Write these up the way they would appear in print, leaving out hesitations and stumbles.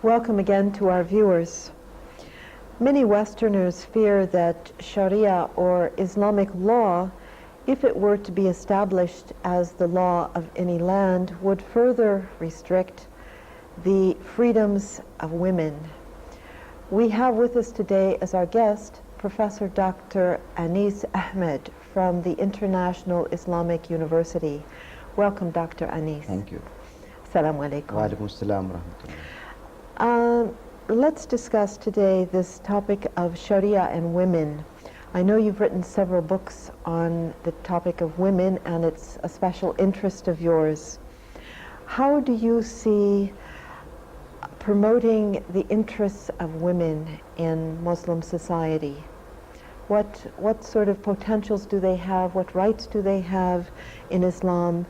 Welcome again to our viewers. Many Westerners fear that Shariah or Islamic law, if it were to be established as the law of any land, would further restrict the freedoms of women. We have with us today as our guest Professor Dr. Ahmad from the International Islamic University. Welcome, Dr. Anis. Thank you. Assalamu alaikum. Wa alaikum assalam wa rahmatullah. Let's discuss today this topic of Sharia and women. I know you've written several books on the topic of women, and it's a special interest of yours. How do you see promoting the interests of women in Muslim society? What sort of potentials do they have? What rights do they have in Islam?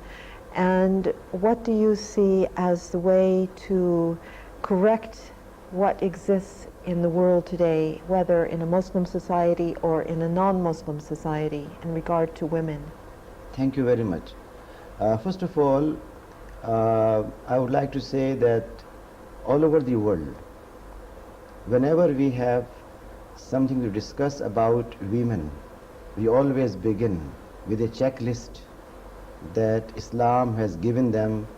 And what do you see as the way to correct what exists in the world today, whether in a Muslim society or in a non-Muslim society, in regard to women? Thank you very much. First of all, I would like to say that all over the world, whenever we have something to discuss about women, we always begin with a checklist that Islam has given them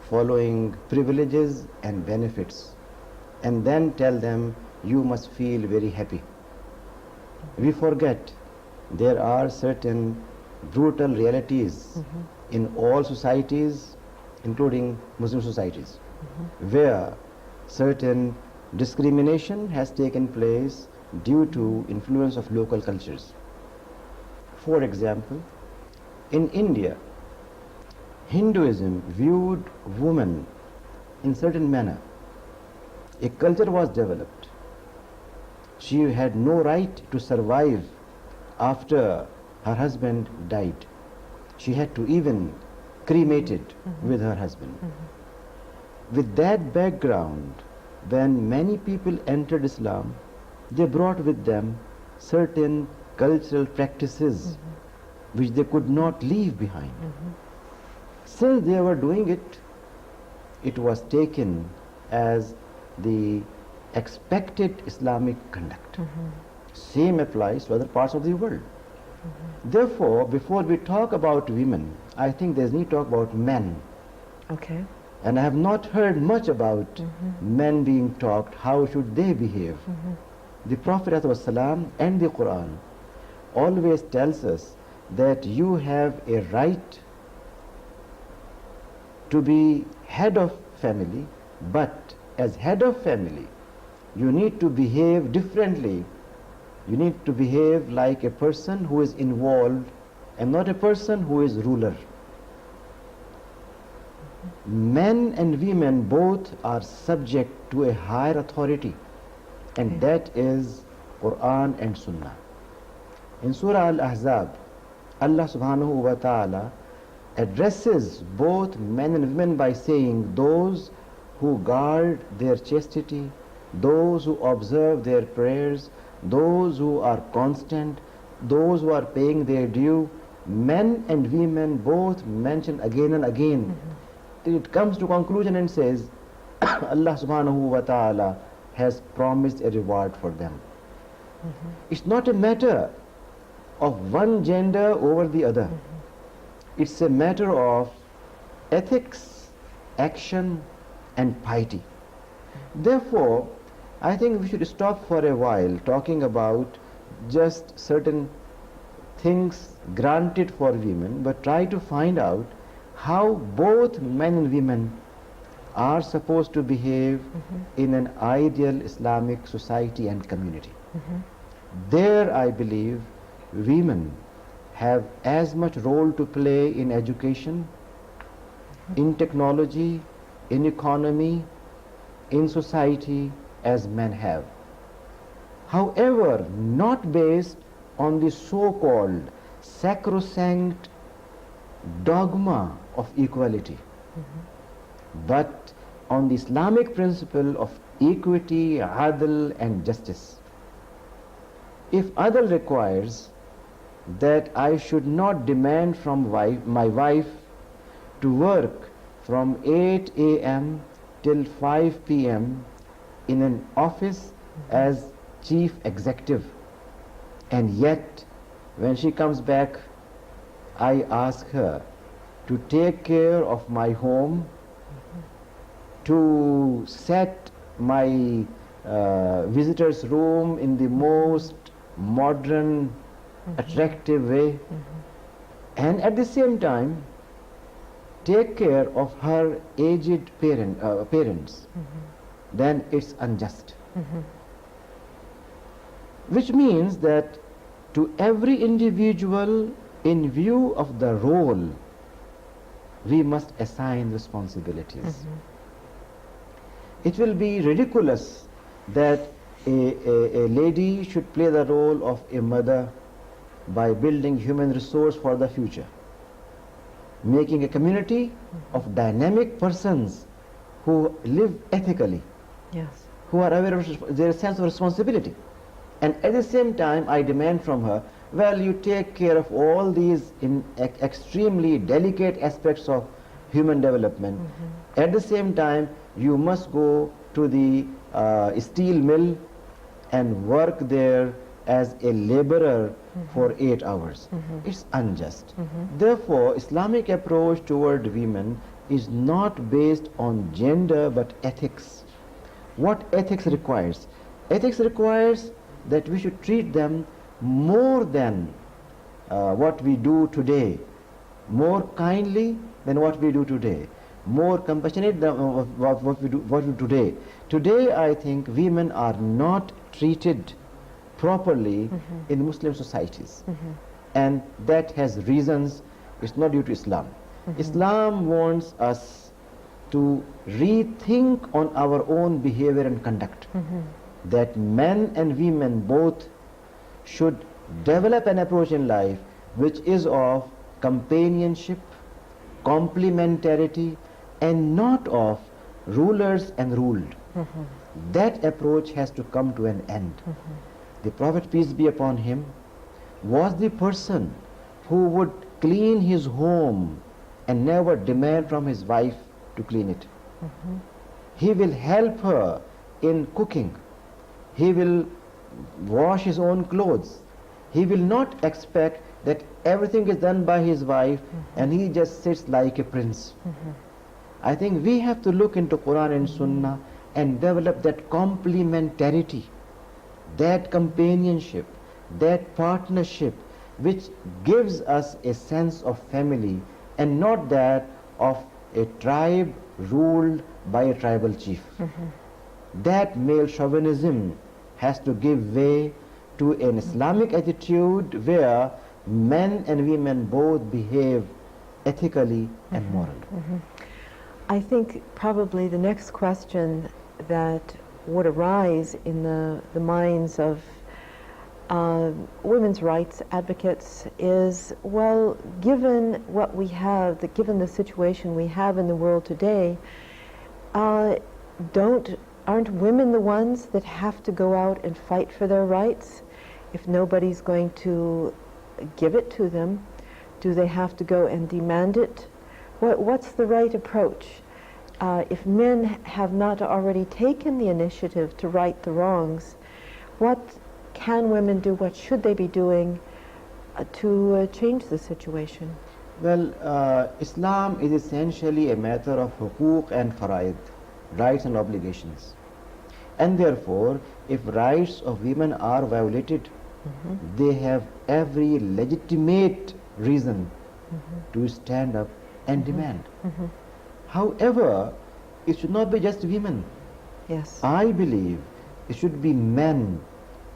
following privileges and benefits, and then tell them you must feel very happy. We forget there are certain brutal realities in all societies, including Muslim societies, where certain discrimination has taken place due to influence of local cultures. For example, in India, Hinduism viewed women in certain manner. A culture was developed. She had no right to survive after her husband died. She had to even cremated with her husband. With that background, when many people entered Islam, they brought with them certain cultural practices which they could not leave behind. Since they were doing it, it was taken as the expected Islamic conduct. Same applies to other parts of the world. Therefore, before we talk about women, I think there's need to talk about men. Okay. And I have not heard much about men being taught how should they behave. The Prophet ﷺ and the Quran always tells us that you have a right to be head of family, but as head of family, you need to behave differently. You need to behave like a person who is involved and not a person who is ruler. Men and women both are subject to a higher authority, and that is Quran and Sunnah. In Surah Al-Ahzab, Allah subhanahu wa ta'ala addresses both men and women by saying, those who guard their chastity, those who observe their prayers, those who are constant, those who are paying their due, men and women both mentioned again and again. It comes to conclusion and says, Allah subhanahu wa ta'ala has promised a reward for them. It's not a matter of one gender over the other. It's a matter of ethics, action, and piety. Therefore, I think we should stop for a while talking about just certain things granted for women, but try to find out how both men and women are supposed to behave in an ideal Islamic society and community. There, I believe, women have as much role to play in education, in technology, in economy, in society as men have. However, not based on the so-called sacrosanct dogma of equality, but on the Islamic principle of equity, adl, and justice. If adl requires that I should not demand from my wife to work from 8 a.m. till 5 p.m. in an office as chief executive, and yet when she comes back, I ask her to take care of my home, to set my visitor's room in the most modern, attractive way, and at the same time take care of her aged parents, then it's unjust. Which means that to every individual, in view of the role, we must assign responsibilities. It will be ridiculous that a lady should play the role of a mother by building human resource for the future, making a community of dynamic persons who live ethically, Yes. who are aware of their sense of responsibility. And at the same time, I demand from her, well, you take care of all these extremely delicate aspects of human development. At the same time, you must go to the steel mill and work there as a laborer for 8 hours. It's unjust. Therefore, Islamic approach toward women is not based on gender but ethics. What ethics requires? Ethics requires that we should treat them more than what we do today, more kindly than what we do today, more compassionate than what we do today. Today, I think women are not treated properly in Muslim societies, and that has reasons. It's not due to Islam. Islam wants us to rethink on our own behavior and conduct, that men and women both should develop an approach in life which is of companionship, complementarity, and not of rulers and ruled. That approach has to come to an end. The Prophet, peace be upon him, was the person who would clean his home and never demand from his wife to clean it. He will help her in cooking. He will wash his own clothes. He will not expect that everything is done by his wife and he just sits like a prince. I think we have to look into Quran and Sunnah and develop that complementarity, that companionship, that partnership which gives us a sense of family, and not that of a tribe ruled by a tribal chief. That male chauvinism has to give way to an Islamic attitude where men and women both behave ethically and morally. I think probably the next question that would arise in the minds of women's rights advocates is, well, given what we have, given the situation we have in the world today, aren't women the ones that have to go out and fight for their rights? If nobody's going to give it to them, do they have to go and demand it? What's the right approach? If men have not already taken the initiative to right the wrongs, what can women do? What should they be doing to change the situation? Well, Islam is essentially a matter of hukuk and faraid, rights and obligations. And therefore, if rights of women are violated, they have every legitimate reason to stand up and demand. However, it should not be just women. Yes. I believe it should be men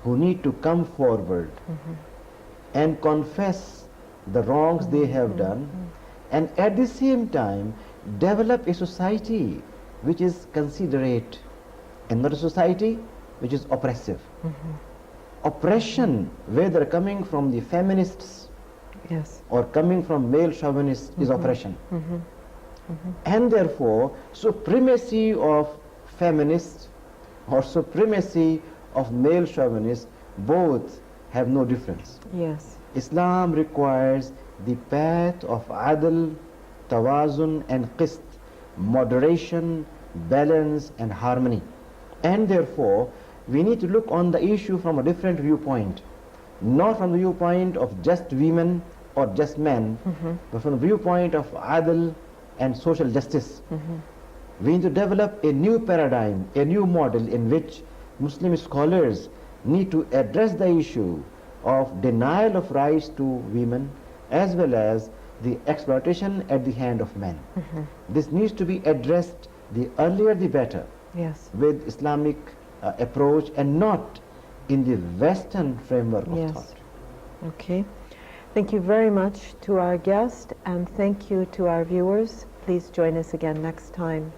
who need to come forward and confess the wrongs they have done, and at the same time develop a society which is considerate and not a society which is oppressive. Oppression, whether coming from the feminists Yes. or coming from male chauvinists, is oppression. And therefore, supremacy of feminists or supremacy of male chauvinists, both have no difference. Yes. Islam requires the path of adl, tawazun and qist, moderation, balance and harmony. And therefore, we need to look on the issue from a different viewpoint, not from the viewpoint of just women or just men, but from the viewpoint of adl and social justice. We need to develop a new paradigm, a new model in which Muslim scholars need to address the issue of denial of rights to women as well as the exploitation at the hand of men. This needs to be addressed, the earlier the better, Yes. with Islamic approach and not in the Western framework of Yes. thought. Okay. Thank you very much to our guest, and thank you to our viewers. Please join us again next time.